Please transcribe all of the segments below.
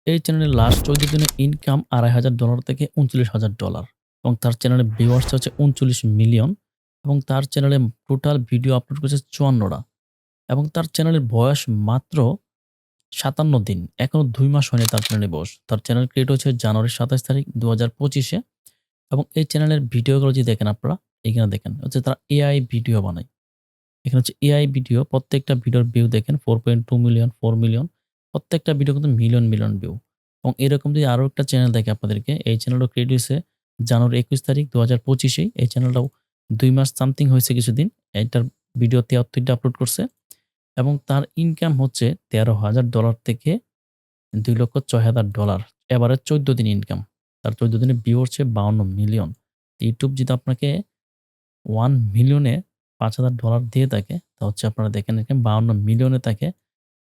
এই চ্যানেলের লাস্ট ১৪ দিনের ইনকাম $২৫০০ থেকে $৩৯,০০০ এবং তার চ্যানেলে ভিউয়ার্স হচ্ছে ৩৯ মিলিয়ন এবং তার চ্যানেলে টোটাল ভিডিও আপলোড করেছে ৫৪ টা এবং তার চ্যানেলের বয়স মাত্র ৫৭ দিন। এখনো ২ মাস হয়নি তার চ্যানেলে বয়স। তার চ্যানেল ক্রিয়েট হয়েছে জানুয়ারি ২৭ তারিখ ২০২৫ এ এবং এই চ্যানেলের ভিডিওগুলো যদি দেখেন আপনারা, এখানে দেখেন হচ্ছে তারা এআই ভিডিও বানায়। এখানে হচ্ছে এআই ভিডিও, প্রত্যেকটা ভিডিওর ভিউ দেখেন 4.2 মিলিয়ন, 4 মিলিয়ন। প্রত্যেকটা ভিডিও কিন্তু মিলিয়ন, মিলিয়ন ভিউ। এবং এরকম যদি আরো একটা চ্যানেল দেখে আপনাদেরকে, এই চ্যানেলও ক্রিয়েট হইছে জানুয়ারি ২১ তারিখ ২০২৫ এই চ্যানেলটাও ২ মাস সামথিং হইছে কিছুদিন। এটার ভিডিও ৭৩ টা আপলোড করছে এবং তার ইনকাম হচ্ছে $১৩,০০০ থেকে $২,০৬,০০০ এভারেজ ১৪ দিন ইনকাম। তার ১৪ দিনে ভিউ হচ্ছে ৫২ মিলিয়ন। ইউটিউব যদি আপনাকে 1 মিলিয়নে $৫,০০০ দিয়ে থাকে, তা হচ্ছে আপনারা দেখেন এখানে ৫২ মিলিয়নে তাকে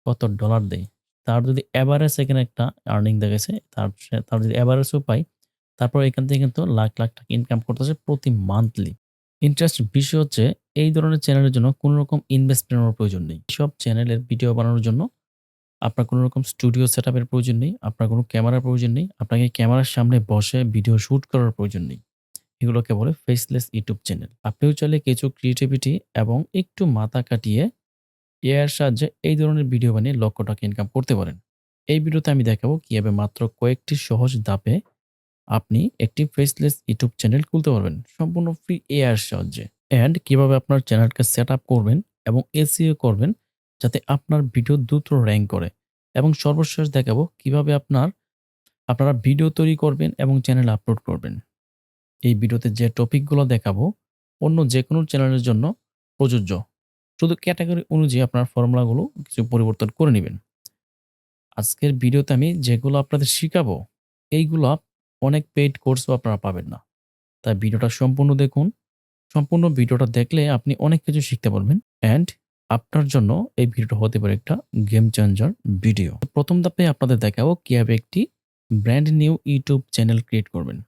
কত ডলার দেয়। তার যদি এভারেজ এখানে একটা আর্নিং দেখাইছে, তার যদি এভারেজও পাই, তারপর এখান থেকে কিন্তু লাখ, লাখ টাকা ইনকাম করতেছে প্রতি মান্থলি। ইন্টারেস্ট বিষয় হচ্ছে এই ধরনের চ্যানেলের জন্য কোন রকম ইনভেস্টমেন্টের প্রয়োজন নেই। এসব চ্যানেলের ভিডিও বানানোর জন্য আপনার কোন রকম স্টুডিও সেটআপের প্রয়োজন নেই, আপনার কোন ক্যামেরার প্রয়োজন নেই, আপনাকে ক্যামেরার সামনে বসে ভিডিও শুট করার প্রয়োজন নেই। এগুলোকে বলে ফেসলেস ইউটিউব চ্যানেল। আপনিও চাইলে কিছু ক্রিয়েটিভিটি এবং একটু মাথা খাটিয়ে এআই এর সাহায্যে এই ধরনের ভিডিও বানিয়ে লক্ষ টাকা ইনকাম করতে পারেন। এই ভিডিওতে আমি দেখাবো কিভাবে মাত্র কয়েকটি সহজ ধাপে আপনি একটি ফেসলেস ইউটিউব চ্যানেল খুলতে পারবেন সম্পূর্ণ ফ্রি এআই এর সাহায্যে। অ্যান্ড কিভাবে আপনার চ্যানেলকে সেট আপ করবেন এবং এসইও করবেন যাতে আপনার ভিডিও দ্রুত র‍্যাংক করে। এবং সর্বশেষ দেখাবো কিভাবে আপনারা ভিডিও তৈরি করবেন এবং চ্যানেলে আপলোড করবেন। এই ভিডিওতে যে টপিকগুলো দেখাবো অন্য যেকোনো চ্যানেলের জন্য প্রযোজ্য। শুধু ক্যাটেগরি অনুযায়ী আপনার ফর্মুলাগুলো কিছু পরিবর্তন করে নিবেন। আজকের ভিডিওতে আমি যেগুলো আপনাদের শিখাবো, এইগুলা অনেক পেইড কোর্সও আপনারা পাবেন না। তাই ভিডিওটা সম্পূর্ণ দেখুন। সম্পূর্ণ ভিডিওটা দেখলে আপনি অনেক কিছু শিখতে পারবেন অ্যান্ড আপনার জন্য এই ভিডিওটা হতে পারে একটা গেম চেঞ্জার ভিডিও। প্রথম ধাপে আপনাদের দেখাবো কিভাবে একটি brand new YouTube channel create করবেন।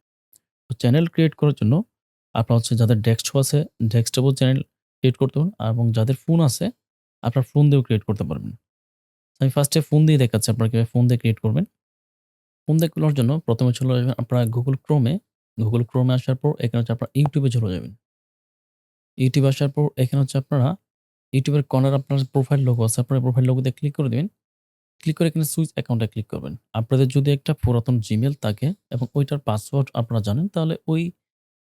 তো চ্যানেল ক্রিয়েট করার জন্য আপনার হচ্ছে যাদের ডেস্কটপ আছে, ডেস্কটপেও চ্যানেল ক্রিয়েট করতে পারেন এবং যাদের ফোন আছে, আপনার ফোন দিয়েও ক্রিয়েট করতে পারবেন। আমি ফার্স্টে ফোন দিয়ে দেখাচ্ছি আপনারা কিভাবে ফোন দিয়ে ক্রিয়েট করবেন। ফোন দিয়ে খোলার জন্য প্রথমে চলে যাবেন আপনারা Google Chrome এ আসার পর এখানে হচ্ছে আপনারা YouTube এ চলে যাবেন। YouTube আসার পর এখানে হচ্ছে আপনারা YouTube এর কর্নারে আপনার প্রোফাইল লোগো আছে, আপনার প্রোফাইল লোগোতে ক্লিক করে দিবেন। ক্লিক করে এখানে সুইচ অ্যাকাউন্টে ক্লিক করবেন। আপনাদের যদি একটা পুরাতন Gmail থাকে এবং ওইটার পাসওয়ার্ড আপনারা জানেন, তাহলে ওই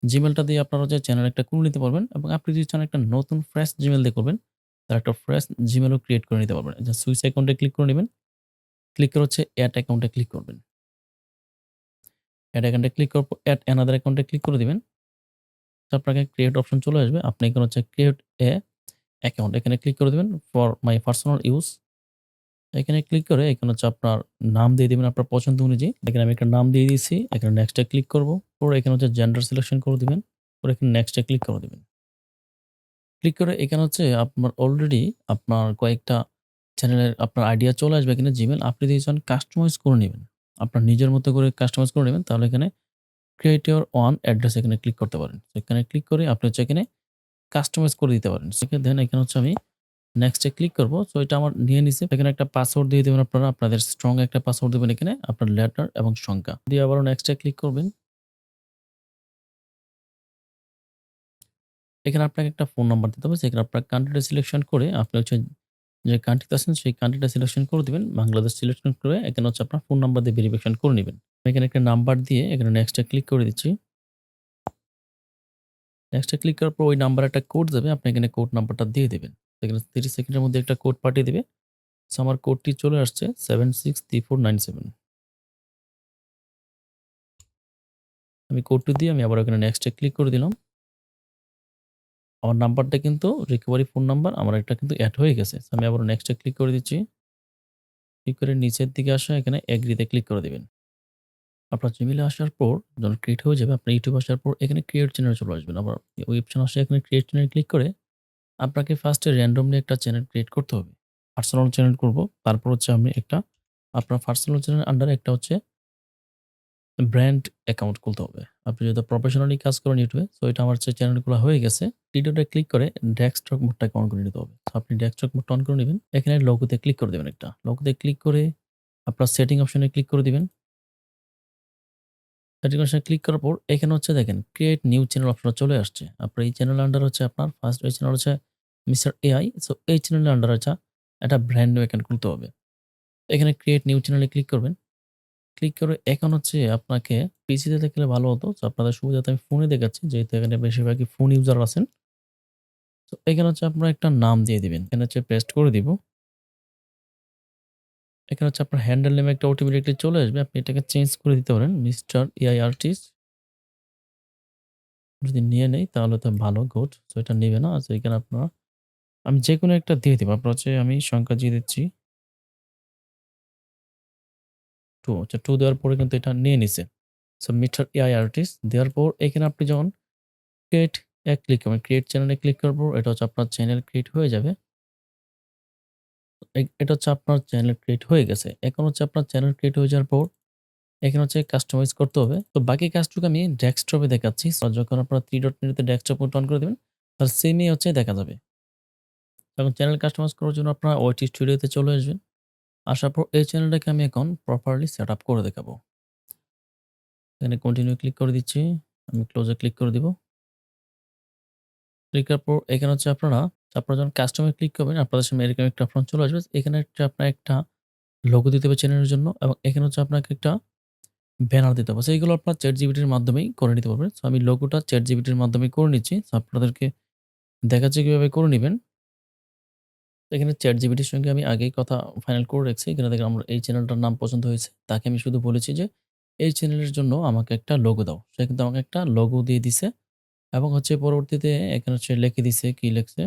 Gmailটা দিয়ে আপনারা যে চ্যানেল একটা খুলে নিতে পারবেন এবং আপনি যদি চান একটা নতুন ফ্রেশ Gmail দিয়ে করবেন, তাহলে একটা ফ্রেশ Gmail ও ক্রিয়েট করে নিতে পারবেন। এই যে সুইচ অ্যাকাউন্টে ক্লিক করে নিবেন। ক্লিক করে হচ্ছে এড অ্যাকাউন্টে ক্লিক করবেন। এড অ্যাকাউন্টে ক্লিক করার পর এড অ্যানাদার অ্যাকাউন্টে ক্লিক করে দিবেন। তো আপনাকে ক্রিয়েট অপশন চলে আসবে। আপনি এখানে হচ্ছে ক্রিয়েট এ অ্যাকাউন্ট এখানে ক্লিক করে দিবেন ফর মাই পার্সোনাল ইউজ। এখানে ক্লিক করে এখানে হচ্ছে আপনার নাম দিয়ে দিবেন আপনার পছন্দ অনুযায়ী। এখানে আমি একটা নাম দিয়ে দিয়েছি। এখানে নেক্সট এ ক্লিক করব। পরে এখানে হচ্ছে জেন্ডার সিলেকশন করে দিবেন। পরে এখানে নেক্সট এ ক্লিক করে দিবেন। ক্লিক করে এখানে হচ্ছে আপনার অলরেডি আপনার কয়েকটা চ্যানেলের আপনার আইডিয়া চলে আসবে এখানে Gmail। আপনি যদি চান কাস্টমাইজ করে নিবেন। আপনার নিজের মতো করে কাস্টমাইজ করে নিবেন। তাহলে এখানে ক্রিয়েট ইউর ওন অ্যাড্রেস এখানে ক্লিক করতে পারেন। তো এখানে ক্লিক করে আপনি হচ্ছে এখানে কাস্টমাইজ করে দিতে পারেন। দেন এখানে হচ্ছে আমি নেক্সট এ ক্লিক করব। সো এটা আমার নিয়ে নিছে। এখানে একটা পাসওয়ার্ড দিয়ে দিবেন আপনারা। আপনাদের স্ট্রং একটা পাসওয়ার্ড দিবেন এখানে। আপনার লেটার এবং সংখ্যা। দিয়ে আবারও নেক্সট এ ক্লিক করবেন। এখানে আপনাকে একটা ফোন নাম্বার দিতে হবে। সেখানে আপনার কান্ট্রিটা সিলেকশন করে আপনি হচ্ছে যে কান্ট্রিতে আছেন সেই কান্ট্রিটা সিলেকশন করে দিবেন। বাংলাদেশ সিলেকশন করে এখানে হচ্ছে আপনার ফোন নাম্বার দিয়ে ভেরিফিকেশন করে নিবেন। এখানে একটা নাম্বার দিয়ে এখানে নেক্সট এ ক্লিক করে দিচ্ছি। নেক্সট এ ক্লিক করার পর ওই নাম্বারে একটা কোড যাবে। আপনি এখানে কোড নাম্বারটা দিয়ে দিবেন। এখানে 30 সেকেন্ডের মধ্যে একটা কোড পাঠিয়ে দিবে। সো আমার কোডটি চলে আসছে 763497। আমি কোডটি দিয়ে আমি আবার এখানে নেক্সট এ ক্লিক করে দিলাম। আমার নাম্বারটা কিন্তু রিকভারি ফোন নাম্বার আমার এটা কিন্তু এড হয়ে গেছে। সো আমি আবার নেক্সট এ ক্লিক করে দিচ্ছি। ক্লিক করে নিচের দিকে আসা এখানে এগ্রি তে ক্লিক করে দিবেন। আপনার Gmail এ আসার পর যখন ক্রিয়েট হয়ে যাবে, আপনার YouTube আসার পর এখানে ক্রিয়েট চ্যানেল চলে আসবেন। আবার ওই অপশন আসে এখানে ক্রিয়েট চ্যানেল ক্লিক করে আপনাকে ফার্স্টে র‍্যান্ডমলি একটা চ্যানেল ক্রিয়েট করতে হবে। পার্সোনাল চ্যানেল করব। তারপর হচ্ছে আমি একটা আপনার পার্সোনাল চ্যানেলের আন্ডারে একটা হচ্ছে ব্র্যান্ড অ্যাকাউন্ট খুলতে হবে। আপনি যদি প্রফেশনালি কাজ করেন YouTube এ, সো এটা আমার হচ্ছে চ্যানেল খোলা হয়ে গেছে। ভিডিওটা ক্লিক করে ডেস্কটপ মোডটাকে অন করে নিতে হবে। সো আপনি ডেস্কটপ মোডটা অন করে নিবেন। এখানে লোগোতে ক্লিক করে দিবেন একটা। লোগোতে ক্লিক করে আপনার সেটিং অপশনে ক্লিক করে দিবেন। সেটিং অপশনে ক্লিক করার পর এখানে হচ্ছে দেখেন ক্রিয়েট নিউ চ্যানেল অপশনটা চলে আসছে। আপনার এই চ্যানেলের আন্ডার হচ্ছে আপনার ফার্স্ট এই চ্যানেল হচ্ছে মিস্টার এআই। সো এই চ্যানেলের আন্ডার হচ্ছে একটা ব্র্যান্ড নিউ অ্যাকাউন্ট খুলতে হবে। এখানে ক্রিয়েট নিউ চ্যানেলে ক্লিক করবেন। ক্লিক করে এখন হচ্ছে আপনাকে পিসিতে দেখলে ভালো হতো। সো আপনাদের সুবিধার্থে আমি ফোনে দেখাচ্ছি যেহেতু এখানে বেশিরভাগই ফোন ইউজার আছেন। তো এখানে হচ্ছে আপনারা একটা নাম দিয়ে দিবেন। এখানে হচ্ছে পেস্ট করে দিব। এখানে হচ্ছে আপনার হ্যান্ডেল নেমে একটা অটোমেটিক্যালি চলে আসবে। আপনি এটাকে চেঞ্জ করে দিতে পারেন। মিস্টার এআই আর্টিস্ট যদি নিয়ে নেই তাহলে তো ভালো গুড। সো এটা নিবে না। সো এখানে আপনারা আমি যেকোনো একটা দিয়ে দিব। আপনার হচ্ছে আমি সংখ্যা দিয়ে দিচ্ছি 2 আচ্ছা 2 দেওয়ার পরে কিন্তু এটা নিয়ে নিছে। সো মিস্টার এআই আর্টিস্ট দেওয়ার পর এখানে আপনি যখন ক্রিয়েট এ ক্লিক করবেন, ক্রিয়েট চ্যানেলে ক্লিক করার পর এটা হচ্ছে আপনার চ্যানেল ক্রিয়েট হয়ে যাবে। এটা হচ্ছে আপনার চ্যানেল ক্রিয়েট হয়ে গেছে। এখন হচ্ছে আপনার চ্যানেল ক্রিয়েট হয়ে যাওয়ার পর এখানে হচ্ছে কাস্টমাইজ করতে হবে। তো বাকি কাজটুকু আমি ডেস্কটপে দেখাচ্ছি। সো যখন আপনারা 3 ডট মেনুতে ডেস্কটপ মোড অন করে দিবেন, তাহলে সেমই হচ্ছে দেখা যাবে। এখন চ্যানেল কাস্টমাইজ করার জন্য আপনারা ওআইটি স্টুডিওতে চলে আসবেন। আসার পর এই চ্যানেলটাকে আমি এখন প্রপারলি সেটআপ করে দেখাবো। এখানে কন্টিনিউ ক্লিক করে দিচ্ছি। আমি ক্লোজ এ ক্লিক করে দিব। ক্লিক করার পর এখানে হচ্ছে আপনারা যখন কাস্টমার ক্লিক করবেন আপনাদের সামনে এরকম একটা অপশন চলে আসবে। এখানে হচ্ছে আপনার একটা লোগো দিতে হবে চ্যানেলের জন্য এবং এখানে হচ্ছে আপনাকে একটা ব্যানার দিতে হবে। সো এগুলো আপনার ChatGPT এর মাধ্যমেই করে নিতে পারবেন। সো আমি লোগোটা ChatGPT এর মাধ্যমে করে নিচ্ছি। সো আপনাদেরকে দেখাচ্ছি কিভাবে করে নিবেন। এখানে ChatGPT এর সঙ্গে আমি আগেই কথা ফাইনাল করে রাখছি। এখানে দেখেন আমার এই চ্যানেলটার নাম পছন্দ হয়েছে। তাকে আমি শুধু বলেছি যে, "এই চ্যানেলের জন্য আমাকে একটা লোগো দাও।" সে কিন্তু আমাকে একটা লোগো দিয়ে দিছে এবং হচ্ছে পরবর্তীতে এখানে হচ্ছে লিখে দিছে, কি লিখছে?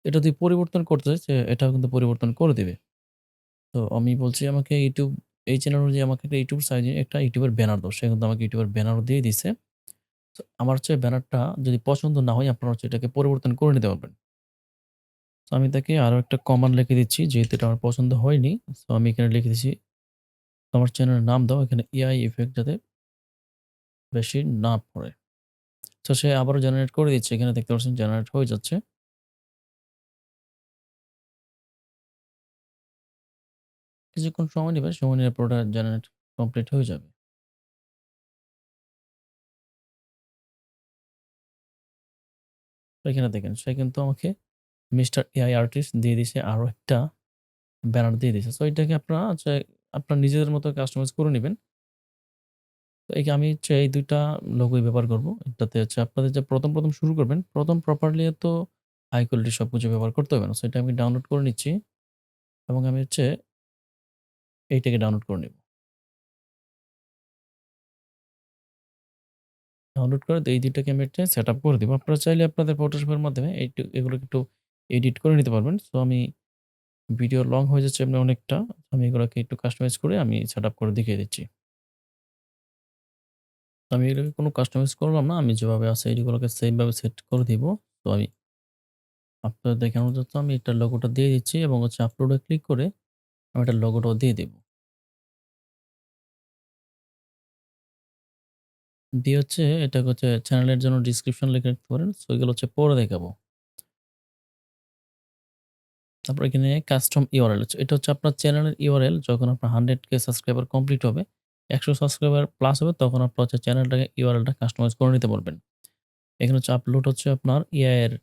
এটা যদি পরিবর্তন করতে চাই এটাও কিন্তু পরিবর্তন করে দিবে। তো আমি বলছি আমাকে এই চ্যানেল অনুযায়ী আমাকে একটা YouTube সাইজে একটা YouTube এর ব্যানার দাও। সে কিন্তু আমাকে YouTube এর ব্যানারও দিয়ে দিছে। সো আমার হচ্ছে ব্যানারটা যদি পছন্দ না হয় আপনারা হচ্ছে এটাকে পরিবর্তন করে নিতে পারবেন। সো আমি তাকে আরো একটা কমান্ড লিখে দিচ্ছি যেহেতু এটা আমার পছন্দ হয়নি। সো আমি এখানে লিখে দিচ্ছি, "তোমার চ্যানেলের নাম দাও।" এখানে AI ইফেক্ট যাতে বেশি না পড়ে। সো সে আবারও জেনারেট করে দিচ্ছে। এখানে দেখতে পাচ্ছেন জেনারেট হয়ে যাচ্ছে। কিছুক্ষণ সময় নিবে। সময় নেওয়ার পর ওটা জেনারেট কমপ্লিট হয়ে যাবে। তো এখানে দেখেন সে কিন্তু আমাকে মিস্টার এআই আর্টিস্ট দিয়ে দিছে আরো একটা ব্যানার দিয়ে দিছে। সো এটাকে আপনারা হচ্ছে আপনার নিজেদের মতো কাস্টমাইজ করে নিবেন। তো আমি হচ্ছে এই ২ টা লোগোই ব্যবহার করব। এটাতে হচ্ছে আপনাদের যে ১ম শুরু করবেন, ১ম প্রপারলি তো হাই কোয়ালিটির সবকিছু ব্যবহার করতে হবে না। সো এটা আমি ডাউনলোড করে নিচ্ছি এবং আমি হচ্ছে এইটাকে ডাউনলোড করে নিব। ডাউনলোড করে এই ২ টাকে আমি একটা সেটআপ করে দিব। আপনারা চাইলে আপনাদের Photoshop এর মাধ্যমে এগুলোকে একটু এডিট করে নিতে পারবেন। সো আমি ভিডিও লং হয়ে যাচ্ছে এমনি অনেকটা। আমি এগুলোকে একটু কাস্টমাইজ করে আমি সেটআপ করে দেখিয়ে দিচ্ছি। তো আমি এগুলোকে কোনো কাস্টমাইজ করলাম না। আমি যেভাবে আছে এগুলোকে সেম ভাবে সেট করে দিব। তো আমি আপনাদের দেখানোর জন্য আমি এটার লোগোটা দিয়ে দিচ্ছি এবং হচ্ছে আপলোডে ক্লিক করে আমি এটার লোগোটাও দিয়ে দিব। দিয়ে হচ্ছে এটাকে হচ্ছে চ্যানেলের জন্য ডেসক্রিপশন লিখে রাখতে পারেন। সো এগুলো হচ্ছে পরে দেখাবো। তারপর এখানে কাস্টম ইউআরএল হচ্ছে এটা হচ্ছে আপনার চ্যানেলের ইউআরএল যখন আপনার 100K সাবস্ক্রাইবার কমপ্লিট হবে, ১০০ সাবস্ক্রাইবার প্লাস হবে তখন আপনার হচ্ছে চ্যানেলটাকে ইউআরএলটা কাস্টমাইজ করে নিতে পারবেন। এখানে হচ্ছে আপলোড হচ্ছে আপনার এআই এর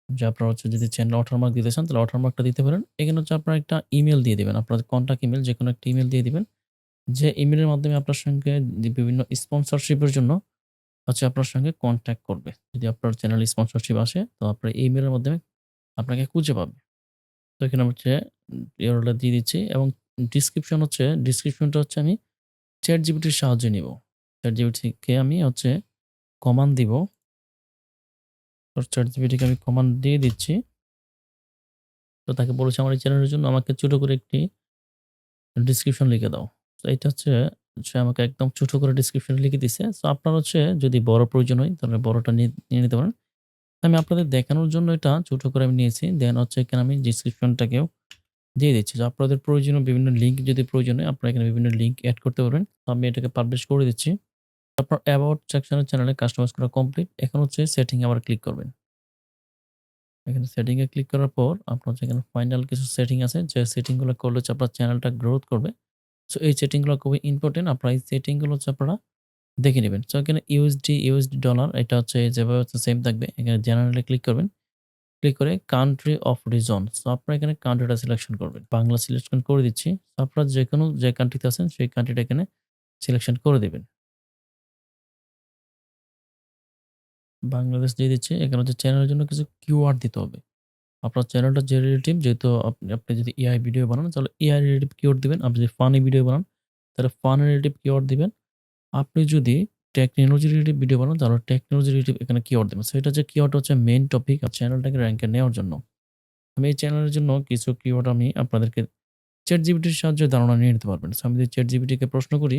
যে আপনার হচ্ছে যদি চ্যানেলে ওয়াটারমার্ক দিতে চান তাহলে ওয়াটারমার্কটা দিতে পারেন। এখানে হচ্ছে আপনার একটা ইমেইল দিয়ে দিবেন। আপনার কনট্যাক্ট ইমেইল যেকোনো একটা ইমেইল দিয়ে দিবেন। যে ইমেইলের মাধ্যমে আপনার সঙ্গে বিভিন্ন স্পন্সরশিপ এর জন্য হচ্ছে আপনার সঙ্গে কনট্যাক্ট করবে। যদি আপনার চ্যানেলে স্পন্সরশিপ আসে তো আপনার এই ইমেইলের মাধ্যমে আপনাকে খুঁজে পাবে। তো এখানে হচ্ছে ইউআরএল টা দিয়ে দিচ্ছি এবং ডেসক্রিপশনটা হচ্ছে আমি ChatGPT এর সাহায্যে নিবো। ChatGPT কে আমি হচ্ছে কমান্ড দিব। তো ChatGPT কে আমি কমান্ড দিয়ে দিচ্ছি। তো তাকে বলেছি আমার এই চ্যানেলের জন্য আমাকে ছোট করে একটি ডেসক্রিপশন লিখে দাও। তো এটা হচ্ছে সে আমাকে একদম ছোট করে ডেসক্রিপশন লিখে দিছে। সো আপনার হচ্ছে যদি বড় প্রয়োজন হয় তাহলে বড়টা নিয়ে নিতে পারেন। আমি আপনাদের দেখানোর জন্য এটা ছোট করে আমি নিয়েছি। দেন হচ্ছে এখানে আমি ডেসক্রিপশনটাকেও দিয়ে দিচ্ছি। যে আপনাদের প্রয়োজনীয় বিভিন্ন লিঙ্ক যদি প্রয়োজন হয় আপনারা এখানে বিভিন্ন লিঙ্ক এড করতে পারবেন। তো আমি এটাকে পাবলিশ করে দিচ্ছি। আপনার অ্যাবাউট সেকশনের চ্যানেলে কাস্টমাইজ করা কমপ্লিট। এখন হচ্ছে সেটিং এ আবার ক্লিক করবেন। এখানে সেটিং এ ক্লিক করার পর আপনার হচ্ছে এখানে ফাইনাল কিছু সেটিং আছে যে সেটিং গুলো করলে হচ্ছে আপনার চ্যানেলটা গ্রোথ করবে। সো এই সেটিং গুলো খুবই ইম্পোর্টেন্ট। আপনারা এই সেটিং গুলো হচ্ছে আপনারা দেখে নিবেন। সো এখানে USD ডলার এটা হচ্ছে যেভাবে হচ্ছে সেম থাকবে। এখানে জেনারেল এ ক্লিক করবেন। ক্লিক করে কান্ট্রি অফ রিজন। সো আপনারা এখানে কান্ট্রিটা সিলেকশন করবেন। বাংলা সিলেকশন করে দিচ্ছি। সো আপনারা যেকোনো যে কান্ট্রিতে আছেন সেই কান্ট্রিটা এখানে সিলেকশন করে দিবেন। বাংলাদেশ দিয়ে দিচ্ছি। এখানে হচ্ছে চ্যানেলের জন্য কিছু কিওয়ার্ড দিতে হবে। আপনার চ্যানেলটা যে রিলেটিভ যেহেতু আপনি যদি এআই ভিডিও বানান তাহলে এআই রিলেটিভ কিওয়ার্ড দিবেন। আপনি যদি ফানি ভিডিও বানান তাহলে ফান রিলেটিভ কিওয়ার্ড দিবেন। আপনি যদি টেকনোলজি রিলেটিভ ভিডিও বানান তাহলে টেকনোলজি রিলেটিভ এখানে কিওয়ার্ড দিবেন। সো এটা যে কিওয়ার্ড হচ্ছে মেইন টপিক আর চ্যানেলটাকে র‍্যাংকে নেওয়ার জন্য। আমি এই চ্যানেলের জন্য কিছু কিওয়ার্ড আমি আপনাদেরকে ChatGPT এর সাহায্যে ধারণা নিয়ে নিতে পারবেন। সো আমি যদি ChatGPT কে প্রশ্ন করি,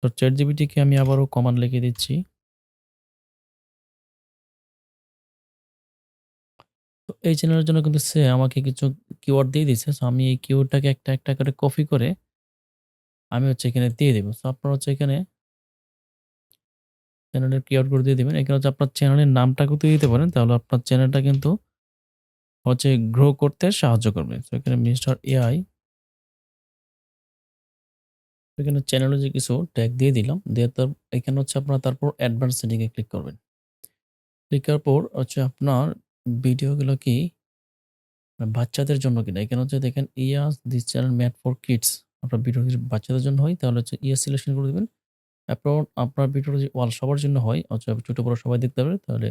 তো ChatGPT কে আমি আবারও কমান্ড লিখে দিচ্ছি। তো এই চ্যানেলের জন্য কিন্তু সে আমাকে কিছু কিওয়ার্ড দিয়ে দিছে। সো আমি এই কিওয়ার্ডটাকে একটা করে কপি করে আমি হচ্ছে এখানে দিয়ে দিব। সো আপনারা হচ্ছে এখানে চ্যানেলের কিওয়ার্ড গুলো দিয়ে দিবেন। এখানে হচ্ছে আপনার চ্যানেলের নামটা কিন্তু দিতে পারেন। তাহলে আপনার চ্যানেলটা কিন্তু হচ্ছে গ্রো করতে সাহায্য করবে। সো এখানে মিস্টার এআই এখানে চ্যানেলে যে কিছু ট্যাগ দিয়ে দিলাম। দিয়ে এখানে হচ্ছে আপনারা তারপর অ্যাডভান্স সেটিং এ ক্লিক করবেন। ক্লিক করার পর হচ্ছে আপনার ভিডিওগুলো কি বাচ্চাদের জন্য কিনা। এখানে হচ্ছে দেখেন yes this channel made for kids. আপনার ভিডিও যদি বাচ্চাদের জন্য হয় তাহলে হচ্ছে ইয়েস সিলেকশন করে দিবেন। এরপর আপনার ভিডিওটা যদি সবার জন্য হয় অথবা ছোট বড় সবাই দেখতে পারে তাহলে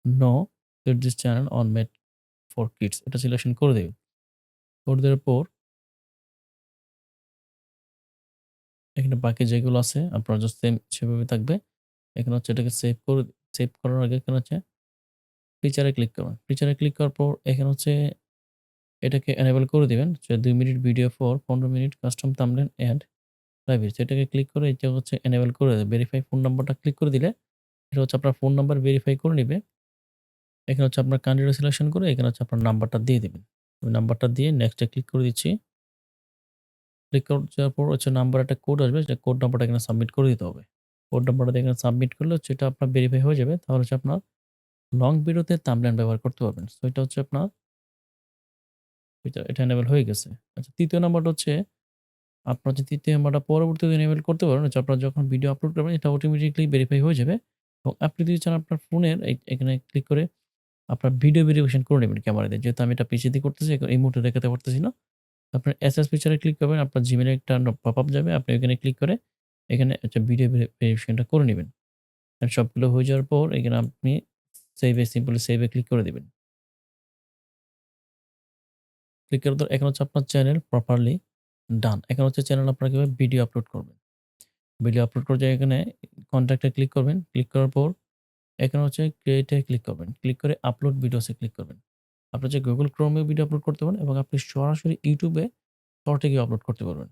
no this channel on made for kids এটা সিলেকশন করে দিবেন। করে দেওয়ার পর এখানে বাকি যেগুলো আছে আপনার জাস্ট সেম সেভাবে থাকবে। এখানে হচ্ছে এটাকে সেভ করার আগে এখানে হচ্ছে ফিচারে ক্লিক করবেন। ফিচারে ক্লিক করার পর এখানে হচ্ছে এটাকে এনেবল করে দিবেন। যে ২ minute video for ১৫ minute custom thumbnail and privacy এটাকে ক্লিক করে এটা হচ্ছে এনেবল করে দেবে। ভেরিফাই ফোন নাম্বারটা ক্লিক করে দিলে এটা হচ্ছে আপনার ফোন নাম্বার ভেরিফাই করে নিবে। এখানে হচ্ছে আপনার কান্ট্রিটা সিলেকশন করে এখানে হচ্ছে আপনার নাম্বারটা দিয়ে দিবেন। আমি নাম্বারটা দিয়ে নেক্সট এ ক্লিক করে দিচ্ছি। ক্লিক করে দেওয়ার পর হচ্ছে নাম্বার একটা কোড আসবে। সেই কোড নাম্বারটা এখানে সাবমিট করে দিতে হবে। কোড নাম্বারটা এখানে সাবমিট করলে হচ্ছে এটা আপনার ভেরিফাই হয়ে যাবে। তাহলে হচ্ছে আপনার লং ভিডিওতে থাম্বনেল ব্যবহার করতে পারবেন। সো এটা হচ্ছে আপনার এটা এনেবল হয়ে গেছে। আচ্ছা ৩য় নাম্বারটা হচ্ছে আপনার যে ৩য় নাম্বারটা পরবর্তীতে এনেবল করতে পারবেন হচ্ছে আপনার যখন ভিডিও আপলোড করবেন এটা অটোমেটিক্যালি ভেরিফাই হয়ে যাবে। এবং আপনি যদি চান আপনার ফোনের এখানে ক্লিক করে আপনার ভিডিও ভেরিফিকেশন করে নেবেন ক্যামেরা দিয়ে। যেহেতু আমি এটা পিসি দিয়ে করতেছি এই মুহূর্তে দেখাতে পারতেছি না। আপনার এসএস ফিচারে ক্লিক করবেন, আপনার Gmail এ একটা পপআপ যাবে। আপনি ওখানে ক্লিক করে এখানে হচ্ছে ভিডিও ভেরিফিকেশনটা করে নিবেন। এন্ড সবগুলো হয়ে যাওয়ার পর এখানে আপনি সিম্পলি সেভ এ ক্লিক করে দিবেন। ক্লিক করার পর এখন হচ্ছে আপনার চ্যানেল প্রপারলি ডান। এখন হচ্ছে চ্যানেল আপনারা কিভাবে ভিডিও আপলোড করবেন। ভিডিও আপলোড করার জায়গায় এখানে কনট্যাক্ট এ ক্লিক করবেন। ক্লিক করার পর এখানে হচ্ছে ক্রিয়েট এ ক্লিক করবেন। ক্লিক করে আপলোড ভিডিওস এ ক্লিক করবেন। আপনি হচ্ছে Google Chrome এ ভিডিও আপলোড করতে পারেন এবং আপনি সরাসরি YouTube এ শর্ট এ গিয়ে আপলোড করতে পারবেন।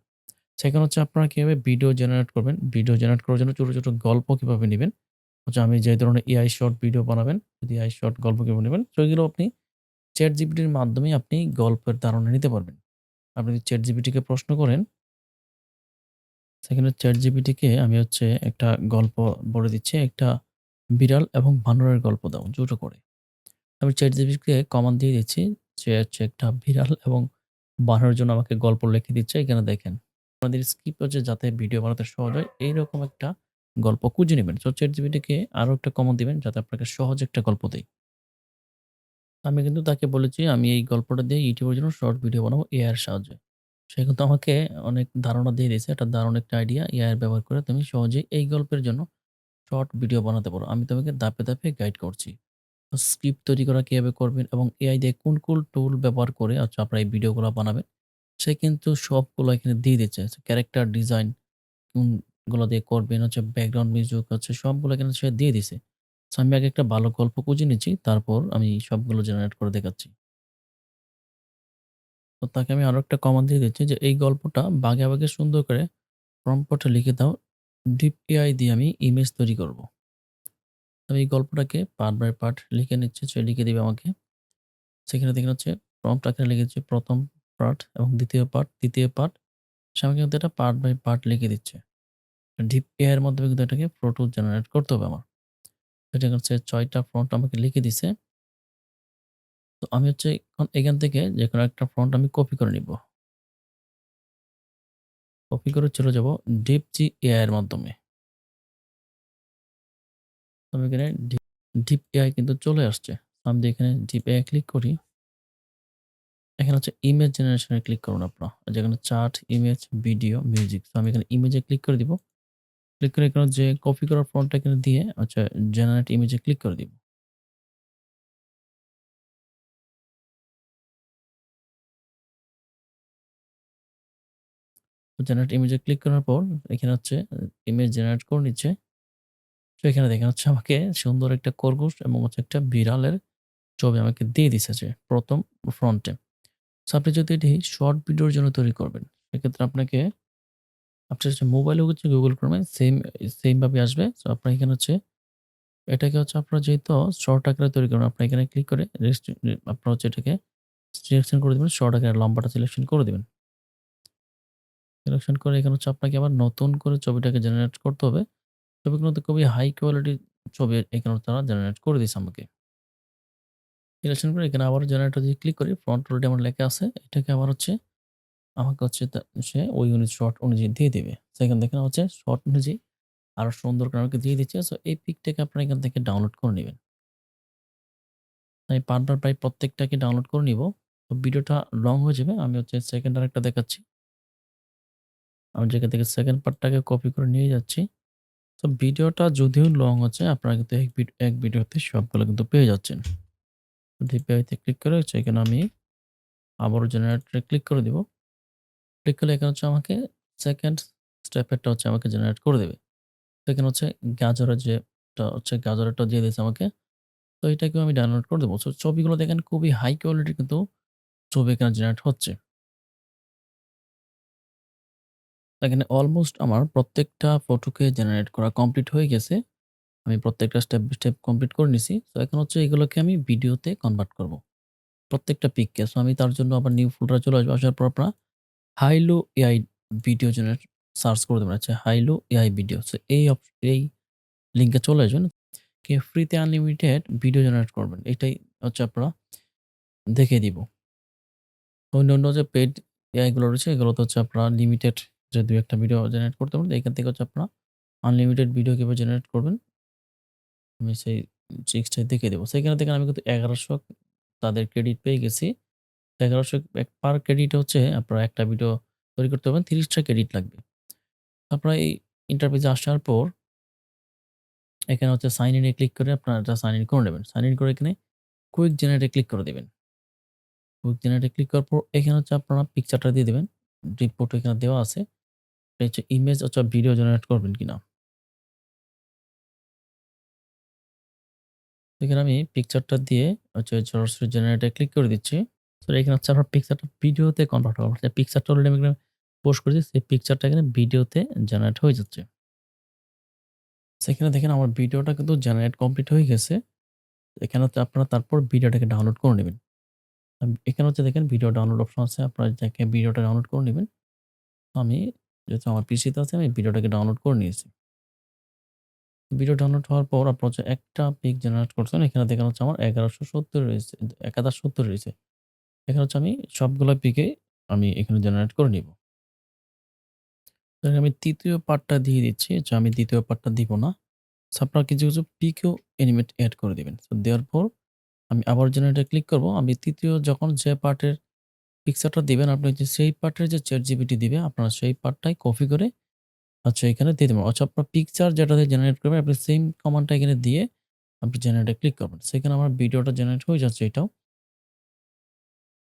সেখানে হচ্ছে আপনারা কিভাবে ভিডিও জেনারেট করবেন, ভিডিও জেনারেট করার জন্য ছোট গল্প কিভাবে নিবেন। হচ্ছে আমি যে ধরনের এআই শর্ট ভিডিও বানাবেন, যদি এআই শর্ট গল্প কিভাবে নিবেন, তো এগুলো আপনি ChatGPT এর মাধ্যমেই আপনি গল্পের ধারণা নিতে পারবেন। আপনি যদি ChatGPT কে প্রশ্ন করেন, সেখানে ChatGPT কে আমি হচ্ছে একটা গল্প বলে দিচ্ছি, একটা বিড়াল এবং বানরের গল্প দাও জুটো করে। আমি ChatGPT কে কমান্ড দিয়ে দিচ্ছি যে হচ্ছে একটা বিড়াল এবং বানরের জন্য আমাকে গল্প লিখে দিচ্ছে। এখানে দেখেন। আপনাদের স্ক্রিপ্ট হচ্ছে যাতে ভিডিও বানাতে সহজ হয় এইরকম একটা গল্প খুঁজে নিবেন। সো ChatGPT কে আরো একটা কমান্ড দিবেন যাতে আপনাকে সহজ একটা গল্প দেয়। আমি কিন্তু তাকে বলেছি আমি এই গল্পটা দিয়ে YouTube এর জন্য শর্ট ভিডিও বানাবো AI এর সাহায্যে। সে কিন্তু আমাকে অনেক ধারণা দিয়ে দিয়েছে। একটা দারুণ একটা আইডিয়া AI এর ব্যবহার করে তুমি সহজেই এই গল্পের জন্য শর্ট ভিডিও বানাতে পারো। আমি তোমাকে ধাপে গাইড করছি। তো স্ক্রিপ্ট তৈরি করা কিভাবে করবেন এবং AI দিয়ে কোন টুল ব্যবহার করে আচ্ছা আপনারা এই ভিডিওগুলা বানাবেন। সে কিন্তু সবগুলো এখানে দিয়ে দিচ্ছে। ক্যারেক্টার ডিজাইন কোনগুলো দিয়ে করবেন হচ্ছে ব্যাকগ্রাউন্ড মিউজিক হচ্ছে সবগুলো এখানে সে দিয়ে দিছে। সো আমি আগে একটা ভালো গল্প খুঁজে নিচ্ছি। তারপর আমি সবগুলো জেনারেট করে দেখাচ্ছি। তো তাকে আমি আরো একটা কমান্ড দিয়ে দিচ্ছি যে এই গল্পটা বাগে সুন্দর করে প্রম্পটে লিখে দাও। ডিপ এআই দিয়ে আমি ইমেজ তৈরি করব। আমি এই গল্পটাকে পার্ট বাই পার্ট লিখে নিচ্ছি। সে লিখে দিবে আমাকে। সেখানে দেখেন হচ্ছে প্রম্পট আকারে লিখেছি ১ম পার্ট এবং ২য় পার্ট, ৩য় পার্ট। সে আমাকে কিন্তু এটা পার্ট বাই পার্ট লিখে দিচ্ছে। ডিপ এআই এর মাধ্যমে কিন্তু এটাকে ফটো জেনারেট করতে হবে আমার। এটা হচ্ছে ৬ টা ফন্ট আমাকে লিখে দিছে। তো আমি হচ্ছে এখন এখান থেকে যেকোনো একটা ফন্ট আমি কপি করে নিব। কপি করে চলে যাব ডিপজি এআই এর মাধ্যমে। তো আমি এখানে ডিপ এআই কিন্তু চলে আসছে। আমি যদি এখানে ডিপ এআই ক্লিক করি, এখানে হচ্ছে ইমেজ জেনারেশন এ ক্লিক করুন আপনারা। যেখানে চার্ট, ইমেজ, ভিডিও, মিউজিক। তো আমি এখানে ইমেজে ক্লিক করে দিব। ক্লিক করে এখানে যে কপি করার ফন্টটা এখানে দিয়ে আচ্ছা জেনারেট ইমেজ এ ক্লিক করে দিব। তো জেনারেট ইমেজ এ ক্লিক করার পর এখানে হচ্ছে ইমেজ জেনারেট করে নিচ্ছে। তো এখানে দেখেন হচ্ছে আমাকে সুন্দর একটা খরগোশ এবং হচ্ছে একটা বিড়ালের ছবি আমাকে দিয়ে দিছে যে ১ম ফ্রন্টে। সো আপনি যদি এটি শর্ট ভিডিওর জন্য তৈরি করবেন, সেক্ষেত্রে আপনাকে আপনার হচ্ছে মোবাইলেও হচ্ছে Google Chrome এ সেম ভাবে আসবে। সো আপনার এখানে হচ্ছে এটাকে হচ্ছে আপনারা যেহেতু শর্ট আকারে তৈরি করবেন, আপনারা এখানে ক্লিক করে আপনারা হচ্ছে এটাকে সিলেকশন করে দিবেন। শর্ট আকারে লম্বাটা সিলেকশন করে দিবেন। সিলেকশন করে এখানে হচ্ছে আপনাকে আবার নতুন করে ছবিটাকে জেনারেট করতে হবে। ছবিগুলো তো খুবই হাই কোয়ালিটির ছবি এখানে তারা জেনারেট করে দিছে আমাকে। সিলেকশন করে এখানে আবারও জেনারেটর দিয়ে ক্লিক করি। ফ্রন্ট অলরেডি আমার লেখা আছে। এটাকে আবার হচ্ছে আমাকে হচ্ছে সে ওই শর্ট অনুযায়ী দিয়ে দিবে। সো এখানে দেখেন হচ্ছে শর্ট অনুযায়ী আরো সুন্দর করে আমাকে দিয়ে দিচ্ছে। সো এই পিকটাকে আপনারা এখান থেকে ডাউনলোড করে নিবেন। আমি পার্টনার প্রায় প্রত্যেকটাকে ডাউনলোড করে নিব। তো ভিডিওটা লং হয়ে যাবে। আমি হচ্ছে সেকেন্ড আরেকটা দেখাচ্ছি। আমি যেখান থেকে সেকেন্ড পার্টটাকে কপি করে নিয়ে যাচ্ছি। তো ভিডিওটা যদিও লং হচ্ছে আপনারা কিন্তু এক ভিডিওতে সবগুলো কিন্তু পেয়ে যাচ্ছেন। ডিপিআইতে ক্লিক করে হচ্ছে এখানে আমি আবারও জেনারেটরে ক্লিক করে দিব। ক্লিক করলে এখানে হচ্ছে আমাকে সেকেন্ড স্টেপেরটা হচ্ছে আমাকে জেনারেট করে দেবে। তো এখানে হচ্ছে গাজরের যেটা হচ্ছে গাজরেরটা দিয়ে দিয়েছে আমাকে। তো এটাকেও আমি ডাউনলোড করে দেবো। সো ছবিগুলো দেখেন খুবই হাই কোয়ালিটির কিন্তু ছবি এখানে জেনারেট হচ্ছে। এখানে অলমোস্ট আমার প্রত্যেকটা ফটোকে জেনারেট করা কমপ্লিট হয়ে গেছে। আমি প্রত্যেকটা স্টেপ বাই স্টেপ কমপ্লিট করে নিছি। তো এখন হচ্ছে এগুলোকে আমি ভিডিওতে কনভার্ট করব। প্রত্যেকটা পিককে। সো আমি তার জন্য আবার নিউ ফোল্ডারে চলে আসবো। আসার পর আপনারা হাইলু এআই ভিডিও জেনারেট সার্চ করে দেবেন। আচ্ছা হাইলু এআই ভিডিও। সো এই লিঙ্কে চলে আসবেন। ফ্রিতে আনলিমিটেড ভিডিও জেনারেট করবেন। এটাই হচ্ছে আপনারা দেখিয়ে দিব। অন্যান্য যে পেইড এআই গুলো রয়েছে এগুলোতে হচ্ছে আপনারা লিমিটেড যে ২-১ টা ভিডিও জেনারেট করতে পারবেন। এখান থেকে হচ্ছে আপনারা আনলিমিটেড ভিডিও কিভাবে জেনারেট করবেন আমি সেই ট্রিক্সটাই দেখিয়ে দেব। সেখানে দেখেন আমি কিন্তু ১১০০ তাদের ক্রেডিট পেয়ে গেছি। ১১০০ পার ক্রেডিট হচ্ছে আপনারা একটা ভিডিও তৈরি করতে পারবেন ৩০ টা ক্রেডিট লাগবে। আপনারা এই ইন্টারফেসে আসার পর এখানে হচ্ছে সাইন ইন এ ক্লিক করে আপনারা এটা সাইন ইন করে নেবেন। সাইন ইন করে এখানে কুইক জেনারেট এ ক্লিক করে দিবেন। কুইক জেনারেট এ ক্লিক করার পর এখানে হচ্ছে আপনারা পিকচারটা দিয়ে দিবেন। রিপোর্ট এখানে দেওয়া আছে। এটা হচ্ছে ইমেজ অথবা ভিডিও জেনারেট করবেন কিনা। এখানে আমি পিকচারটা দিয়ে হচ্ছে সরাসরি জেনারেট এ ক্লিক করে দিচ্ছি। সো এখানে হচ্ছে আপনার পিকচারটা ভিডিওতে কনভার্ট হবে। যে পিকচারটা অলরেডি আমি এখানে পোস্ট করেছি সেই পিকচারটা এখানে ভিডিওতে জেনারেট হয়ে যাচ্ছে। সেখানে দেখেন আমার ভিডিওটা কিন্তু জেনারেট কমপ্লিট হয়ে গেছে। এখানে হচ্ছে আপনারা তারপর ভিডিওটাকে ডাউনলোড করে নিবেন। এখানে হচ্ছে দেখেন ভিডিও ডাউনলোড অপশন আছে। আপনারা দেখে ভিডিওটা ডাউনলোড করে নিবেন। আমি যেহেতু আমার পিসিতে আছে আমি ভিডিওটাকে ডাউনলোড করে নিয়েছি। ভিডিও ডাউনলোড হওয়ার পর আপনার হচ্ছে একটা পিক জেনারেট করছেন। এখানে দেখেন হচ্ছে আমার ১১৭০ রয়েছে ১০৭০ রয়েছে। এখানে হচ্ছে আমি সবগুলা পিকে আমি এখানে জেনারেট করে নিব। আমি ৩য় পার্টটা দিয়ে দিচ্ছি যে আমি ২য় পার্টটা দিব না। সো আপনারা কিছু পিকেও অ্যানিমেট এড করে দিবেন। সো দেওয়ার পর আমি আবার জেনারেটর ক্লিক করব। আমি ৩য় যখন যে পার্টের পিকচারটা দিবেন আপনি যে সেই পার্টের যে ChatGPT দিবে আপনারা সেই পার্টটাই কপি করে আচ্ছা এখানে দিয়ে দিবেন। আচ্ছা আপনার পিকচার যেটাতে জেনারেট করবেন আপনি সেম কমান্ডটা এখানে দিয়ে আপনি জেনারেটে ক্লিক করবেন। সেখানে আমার ভিডিওটা জেনারেট হয়ে যাচ্ছে এটাও।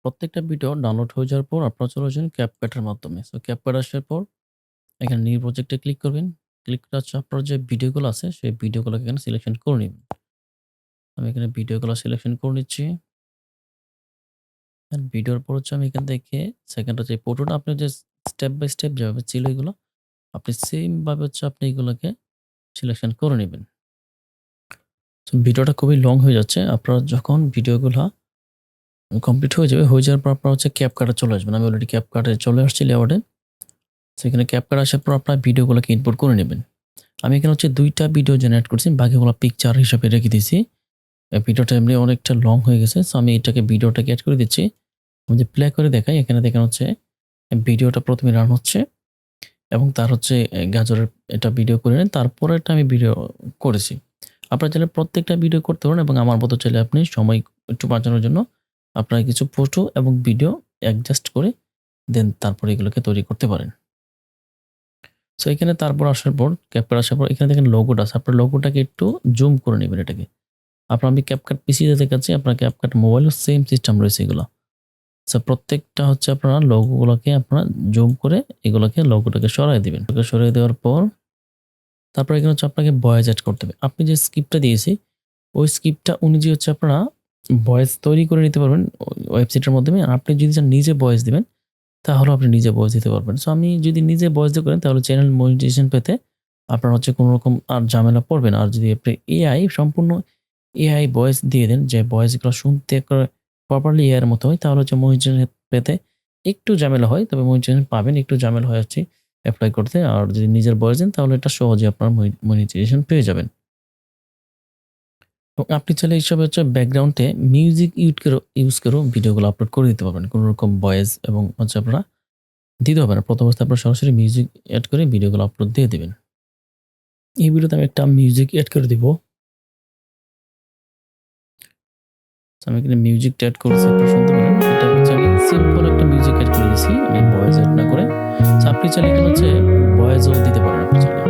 প্রত্যেকটা ভিডিও ডাউনলোড হয়ে যাওয়ার পর আপনারা চলে আসবেন CapCut এর মাধ্যমে। সো CapCut আসার পর এখানে নিউ প্রজেক্টে ক্লিক করবেন। ক্লিক করে হচ্ছে আপনার যে ভিডিওগুলো আছে সেই ভিডিওগুলোকে এখানে সিলেকশন করে নিবেন। আমি এখানে ভিডিওগুলো সিলেকশন করে নিচ্ছি। ভিডিওর পর হচ্ছে আমি এখান থেকে সেকেন্ড হচ্ছে ফটোটা আপনি যে স্টেপ বাই স্টেপ যেভাবে ছিল এগুলো আপনি সেম ভাবে হচ্ছে আপনি এগুলোকে সিলেকশন করে নিবেন। তো ভিডিওটা খুবই লং হয়ে যাচ্ছে। আপনারা যখন ভিডিওগুলা কমপ্লিট হয়ে যাবে, হয়ে যাওয়ার পর আপনারা হচ্ছে CapCut এ চলে আসবেন। আমি অলরেডি CapCut এ চলে আসছি লেআউটে। সেখানে CapCut আসার পর আপনারা ভিডিওগুলোকে ইম্পোর্ট করে নেবেন। আমি এখানে হচ্ছে ২ টা ভিডিও জেনারেট করছি। বাকিগুলো পিকচার হিসাবে রেখে দিয়েছি। ভিডিওটা এমনি অনেকটা লং হয়ে গেছে। সো আমি এটাকে ভিডিওটাকে এড করে দিচ্ছি। আমি যদি প্লে করে দেখাই এখানে দেখেন হচ্ছে ভিডিওটা ১ম এ রান হচ্ছে। এবং তার হচ্ছে গাজরের এটা ভিডিও করে নেন। তারপরে এটা আমি ভিডিও করেছি। আপনারা চাইলে প্রত্যেকটা ভিডিও করতে পারেন এবং আমার মতো চাইলে আপনি সময় একটু বাঁচানোর জন্য আপনারা কিছু ফটো এবং ভিডিও অ্যাডজাস্ট করে দেন তারপরে এগুলোকে তৈরি করতে পারেন। সো এখানে তারপর আসার পর ক্যাপকাট আসার পর এখানে দেখেন লোগোটা আছে। আপনার লোগোটাকে একটু জুম করে নেবেন এটাকে। আমি ক্যাপকাট পিসিতে দেখাচ্ছি, আপনার ক্যাপকাট মোবাইলেও সেম সিস্টেম রয়েছে এগুলো। সো প্রত্যেকটা হচ্ছে আপনারা লোগোগুলোকে আপনারা জুম করে এগুলোকে লোগোটাকে সরায় দিবেন। সরিয়ে দেওয়ার পর তারপর এখানে হচ্ছে আপনাকে ভয়েস এড করতে হবে। আপনি যে স্ক্রিপ্টটা দিয়েছি ওই স্ক্রিপ্টটা অনুযায়ী হচ্ছে আপনারা ভয়েস তৈরি করে নিতে পারবেন ওয়েবসাইটের মাধ্যমে। আর আপনি যদি চান নিজে ভয়েস দিবেন তাহলেও আপনি নিজে ভয়েস দিতে পারবেন। সো আমি যদি নিজে ভয়েস দিয়ে করেন তাহলে চ্যানেল মনিটাইজেশন পেতে আপনার হচ্ছে কোনো রকম আর ঝামেলা পড়বে না। আর যদি আপনি সম্পূর্ণ এআই ভয়েস দিয়ে দেন, যে ভয়েসগুলো শুনতে প্রপারলি এআই এর মতো হয়, তাহলে হচ্ছে মনিটাইজেশন পেতে একটু ঝামেলা হয়। তবে মনিটাইজেশন পাবেন, একটু ঝামেলা হয় হচ্ছে এপ্লাই করতে। আর যদি নিজের ভয়েস দেন তাহলে এটা সহজে আপনার মনিটাইজেশন পেয়ে যাবেন। এবং আপনি চাইলে এইসব হচ্ছে ব্যাকগ্রাউন্ডে মিউজিক ইউজ করেও ভিডিওগুলো আপলোড করে দিতে পারবেন। কোনো রকম ভয়েস এবং হচ্ছে আপনারা দিতে হবে না। প্রথম অবস্থায় আপনারা সরাসরি মিউজিক এড করে ভিডিওগুলো আপলোড দিয়ে দিবেন। এই ভিডিওতে আমি একটা মিউজিক এড করে দিব। আমি এখানে মিউজিকটা এড করেছি, আপনারা শুনতে পারেন। এটা হচ্ছে আমি সিম্পল একটা মিউজিক এড করে দিয়েছি, আমি ভয়েস এড না করে। আপনি চাইলে এখানে হচ্ছে ভয়েসও দিতে পারেন আপনি চাইলে।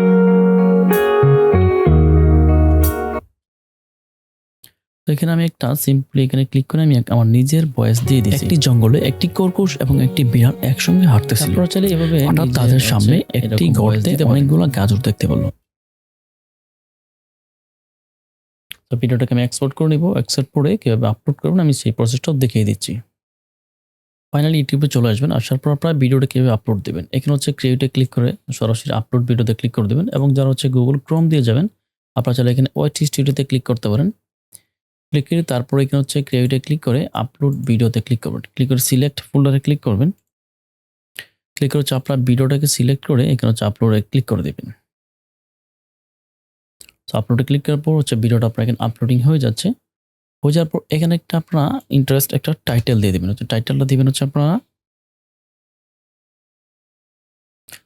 তো এখানে আমি একটা সিম্পলি এখানে ক্লিক করে আমি আমার নিজের ভয়েস দিয়ে দিয়েছি। একটি জঙ্গলে একটি খরগোশ এবং একটি বিড়াল একসঙ্গে হাঁটতেছিল। আপনারা চাইলে এভাবে হঠাৎ তাদের সামনে একটি গর্তে অনেকগুলো গাজর দেখতে পেল। তো ভিডিওটাকে আমি এক্সপোর্ট করে নিব। এক্সপোর্ট করে কিভাবে আপলোড করবেন আমি সেই প্রসেসটাও দেখিয়ে দিচ্ছি। ফাইনালি ইউটিউবে চলে আসবেন। আসার পর আপনারা ভিডিওটা কীভাবে আপলোড দেবেন, এখানে হচ্ছে ক্রিয়েটে ক্লিক করে সরাসরি আপলোড ভিডিওতে ক্লিক করে দেবেন। এবং যারা হচ্ছে গুগল ক্রোম দিয়ে যাবেন আপনারা চাইলে এখানে ওয়াইটি স্টুডিওতে ক্লিক করতে পারেন। ক্লিক করে তারপরে এখানে হচ্ছে ক্রিয়েটে ক্লিক করে আপলোড ভিডিওতে ক্লিক করবেন। ক্লিক করে সিলেক্ট ফোল্ডারে ক্লিক করবেন। ক্লিক করে হচ্ছে আপনার ভিডিওটাকে সিলেক্ট করে এখানে হচ্ছে আপলোডে ক্লিক করে দেবেন। তো আপলোডে ক্লিক করার পর হচ্ছে ভিডিওটা আপনার এখানে আপলোডিং হয়ে যাচ্ছে। হয়ে যাওয়ার পর এখানে একটা আপনারা একটা টাইটেল দিয়ে দেবেন। হচ্ছে টাইটেলটা দিবেন হচ্ছে আপনারা।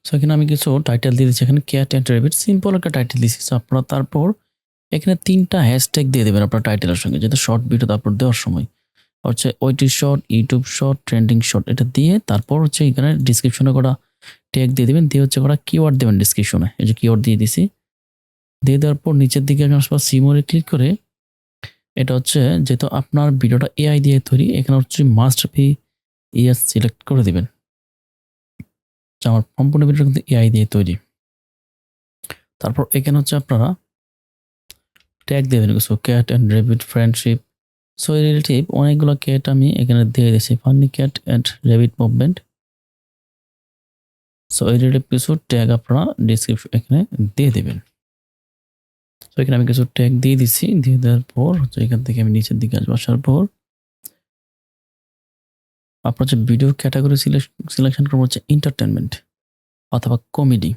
সো এখানে আমি কিছু টাইটেল দিয়ে দিচ্ছি। এখানে ক্যাট অ্যান্ড রেবিট সিম্পল একটা টাইটেল দিচ্ছি। সো আপনারা তারপর এখানে 3টা হ্যাশট্যাগ দিয়ে দেবেন আপনার টাইটেলের সঙ্গে, যেটা শর্ট ভিডিওতে আপলোড দেওয়ার সময় হচ্ছে ওইটি short, YouTube short, trending short, এটা দিয়ে তারপর হচ্ছে এখানে ডিসক্রিপশনে করা ট্যাগ দিয়ে দেবেন। দিয়ে হচ্ছে করা কিওয়ার্ড দেবেন ডিসক্রিপশনে। এই যে কিওয়ার্ড দিয়ে দিছি। দিয়ে দেওয়ার পর নিচের দিকে আসবার সিমোরে ক্লিক করে এটা হচ্ছে যেহেতু আপনার ভিডিওটা এআই দিয়ে তৈরি, এখানে হচ্ছে মাস্ট বি ইয়েস সিলেক্ট করে দিবেন। আমার সম্পূর্ণ ভিডিওটা কিন্তু এআই দিয়ে তৈরি। তারপর এখানে হচ্ছে আপনারা ট্যাগ দেবেন কিছু, cat and rabbit friendship. So এই রিলেটিভ অনেকগুলো ক্যাট আমি এখানে দিয়ে দিয়েছি, funny cat and rabbit movement. So এই রিলেটিভ কিছু ট্যাগ আপনারা ডিসক্রিপশন এখানে দিয়ে দেবেন। তো এখানে আমি কিছু ট্যাগ দিয়ে দিচ্ছি। দিয়ে দেওয়ার পর হচ্ছে এখান থেকে আমি নিচের দিকে আসবো। আসার পর আপনার হচ্ছে ভিডিও ক্যাটাগরি সিলেকশন করবো হচ্ছে এন্টারটেনমেন্ট অথবা কমেডি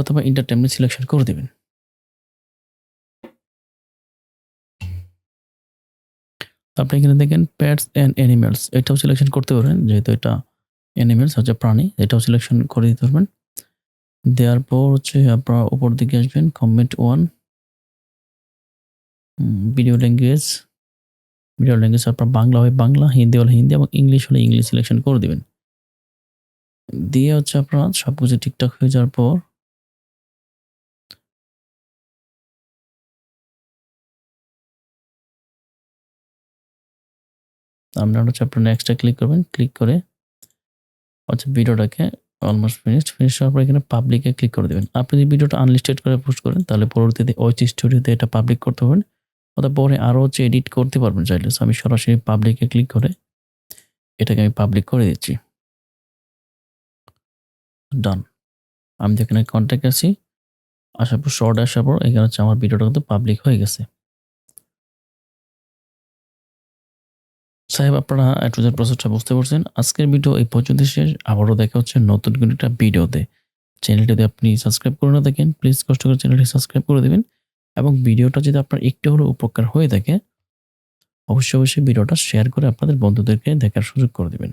অথবা এন্টারটেনমেন্ট সিলেকশন করে দেবেন। আপনি এখানে দেখেন প্যাটস অ্যান্ড অ্যানিমেলস, এটাও সিলেকশন করতে পারবেন, যেহেতু এটা অ্যানিমেলস হচ্ছে প্রাণী, এটাও সিলেকশন করে দিতে পারবেন। দেওয়ার পর হচ্ছে আপনারা উপর দিকে আসবেন, কমেন্ট 1 ভিডিও ল্যাঙ্গুয়েজ আপনার বাংলা হয় বাংলা, হিন্দি হলে হিন্দি এবং ইংলিশ হলে ইংলিশ সিলেকশন করে দেবেন। দিয়ে হচ্ছে আপনারা সবকিছু ঠিকঠাক হয়ে যাওয়ার পর আপনারা হচ্ছে আপনার নেক্সটে ক্লিক করবেন। ক্লিক করে হচ্ছে ভিডিওটাকে অলমোস্ট ফিনিশ হওয়ার পর এখানে পাবলিকে ক্লিক করে দেবেন। আপনি যদি ভিডিওটা আনলিস্টেড করে পোস্ট করেন তাহলে পরবর্তীতে ওইটি স্টুডিওতে এটা পাবলিক করতে পারবেন, অথবা পরে আরও হচ্ছে এডিট করতে পারবেন চাইলে। আমি সরাসরি পাবলিকে ক্লিক করে এটাকে আমি পাবলিক করে দিচ্ছি। ডান। আমি যেখানে কন্ট্যাক্ট আছি আসার পর শর্ট আসার পর এখানে হচ্ছে আমার ভিডিওটা কিন্তু পাবলিক হয়ে গেছে। সাহেব আপনারা অ্যাডভার্টাইজ প্রসেসটা বুঝতে পারছেন। আজকের ভিডিও এই পর্যন্ত শেষ। আবারও দেখা হচ্ছে নতুন কোনো একটা ভিডিওতে। চ্যানেলটি যদি আপনি সাবস্ক্রাইব করে না থাকেন প্লিজ কষ্ট করে চ্যানেলটি সাবস্ক্রাইব করে দেবেন। এবং ভিডিওটা যদি আপনার একটু হলেও উপকার হয়ে থাকে অবশ্যই ভিডিওটা শেয়ার করে আপনাদের বন্ধুদেরকে দেখার সুযোগ করে দেবেন।